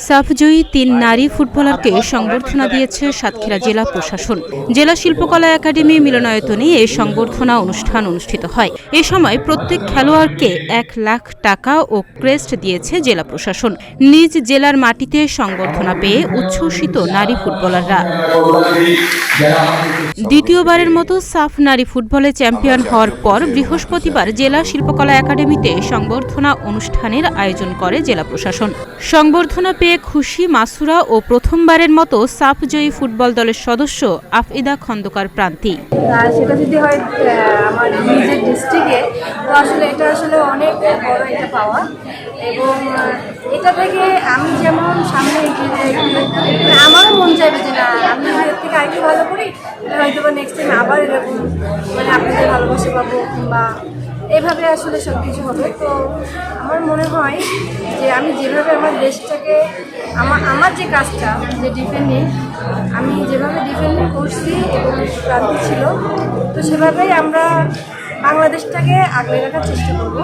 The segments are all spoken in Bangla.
সাফজয়ী ৩ নারী ফুটবলারকে সংবর্ধনা দিয়েছে সাতক্ষীরা জেলা প্রশাসন। জেলা শিল্পকলা একাডেমি মিলনায়তনে এই সংবর্ধনা অনুষ্ঠান অনুষ্ঠিত হয়। এ সময় প্রত্যেক খেলোয়াড়কে ১ লাখ টাকা ও ক্রেস্ট দিয়েছে জেলা প্রশাসন। নিজ জেলার মাটিতে সংবর্ধনা পেয়ে উচ্ছ্বসিত নারী ফুটবলাররা। দ্বিতীয়বারের মতো সাফ নারী ফুটবলে চ্যাম্পিয়ন হওয়ার পর বৃহস্পতিবার জেলা শিল্পকলা একাডেমিতে সংবর্ধনা অনুষ্ঠানের আয়োজন করে জেলা প্রশাসন। সংবর্ধনা পেয়ে খুশি মাসুরা ও প্রথমবারের মতো সাফজয়ী ফুটবল দলের সদস্য আফিদা খন্দকার প্রান্তি। সেটা যদি হয় আমার নিজের ডিস্ট্রিক্টে, তো আসলে এটা আসলে অনেক বড় একটা পাওয়া, এবং এটা থেকে আমি যেমন সামনে এগিয়ে আমারও মন চাইবে যে না আমি এর থেকে আরেকটু ভালো করি, হয়তো বা নেক্সট টাইম আবার এরকম আপনাদের ভালোবাসা পাবো, কিংবা এভাবে আসলে সব কিছু হবে। তো আমার মনে হয় যে আমি যেভাবে আমার দেশটাকে আমার যে কাজটা যে ডিফেন্ডিং, আমি যেভাবে ডিফেন্ডিং করছি এবং প্রান্তি ছিল, তো সেভাবেই আমরা বাংলাদেশটাকে আগলে রাখার চেষ্টা করবো।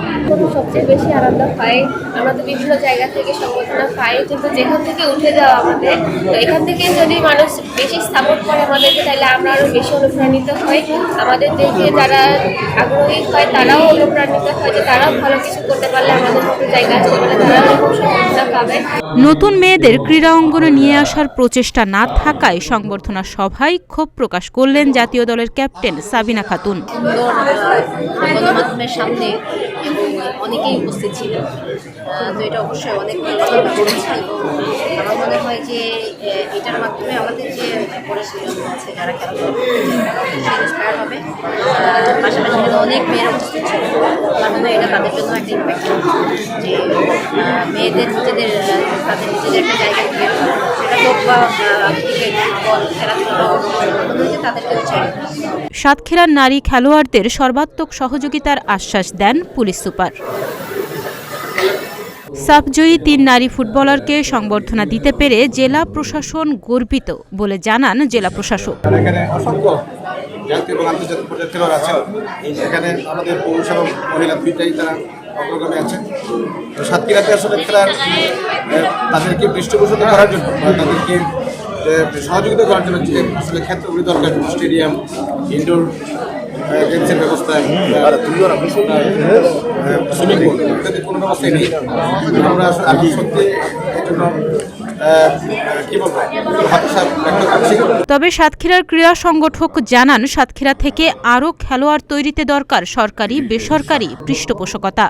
সবচেয়ে বেশি আনন্দ পাই, আমরা তো বিভিন্ন জায়গা থেকে সংবর্ধনা পাই, কিন্তু যেখান থেকে উঠে যাওয়া আমাদের, তো এখান থেকে যদি মানুষ বেশি সাপোর্ট করে আমাদেরকে, তাহলে আমরা আরও বেশি অনুপ্রাণিত হই। আমাদের দেখে যারা আগ্রহী হয় তারাও অনুপ্রাণিত হয় যে তারাও ভালো কিছু করতে পারলে আমাদের মতো জায়গা আসতে পারলে তারাও এরকম সংবর্ধনা পাবে। নতুন মেয়েদের ক্রীড়া অঙ্গনে নিয়ে আসার প্রচেষ্টা না থাকায় সংবর্ধনা সভায় ক্ষোভ প্রকাশ করলেন জাতীয় দলের ক্যাপ্টেন সাবিনা খাতুন। গণমাধ্যমের সামনে অনেকেই উপস্থিত ছিল, তো এটা অবশ্যই অনেক ভালো করেছে, এবং আমার মনে হয় যে এটার মাধ্যমে আমাদের যে পরিচালনা আছে যারা খেলাধুলা করতে চায় তারা অবশ্যই ইন্সপায়ার হবে। পাশাপাশি অনেক মেয়েরা উপস্থিত ছিল, আমার মনে হয় এটা তাদের জন্য একটা ইম্প্যাক্ট, যে মেয়েদের তাদের নিজেদের একটা জায়গায় বের করা, সেটা হোক বা ক্রিকেট, ফুটবল, খেলাধুলা, মনে হচ্ছে তাদেরকে উৎসাহিত। সাতক্ষীরার নারী খেলোয়াড়দের সর্বাত্মক সহযোগিতার আশ্বাস দেন পুলিশ সুপার। সাফজয়ী ৩ নারী ফুটবলারকে সংবর্ধনা দিতে পেরে জেলা প্রশাসন গর্বিত বলে জানান জেলা প্রশাসক। এখানে অসংখ্য জাতীয় এবং আন্তর্জাতিক পর্যায়ের খেলোয়াড় আছেন, এখানে আমাদের পুরুষ এবং মহিলা দুইটাই তারা অগ্রগামী আছেন। তো সাতক্ষীরাতে আসলে খেলার তাদেরকে পৃষ্ঠপোষক করার জন্য, তাদেরকে সহযোগিতা করার জন্য যে আসলে ক্ষেত্রগুলি দরকার, স্টেডিয়াম, ইনডোর গেমসের ব্যবস্থা, সুইমিং পুল ইত্যাদি কোনো ব্যবস্থাই নেই। আমরা আসলে সত্যি এর জন্য তবে সাতক্ষীরার ক্রীড়া সংগঠক জানান, সাতক্ষীরা থেকে আরও খেলোয়াড় তৈরিতে দরকার সরকারি বেসরকারি পৃষ্ঠপোষকতা।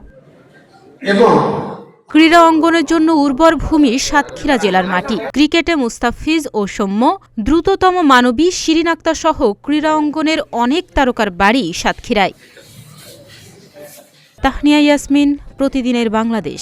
ক্রীড়া অঙ্গনের জন্য উর্বর ভূমি সাতক্ষীরা জেলার মাটি। ক্রিকেটে মুস্তাফিজ ও সৌম্য, দ্রুততম মানবী শিরিন আক্তার সহ ক্রীড়া অঙ্গনের অনেক তারকার বাড়ি সাতক্ষীরায়। তাহনিয়া ইয়াসমিন, প্রতিদিনের বাংলাদেশ।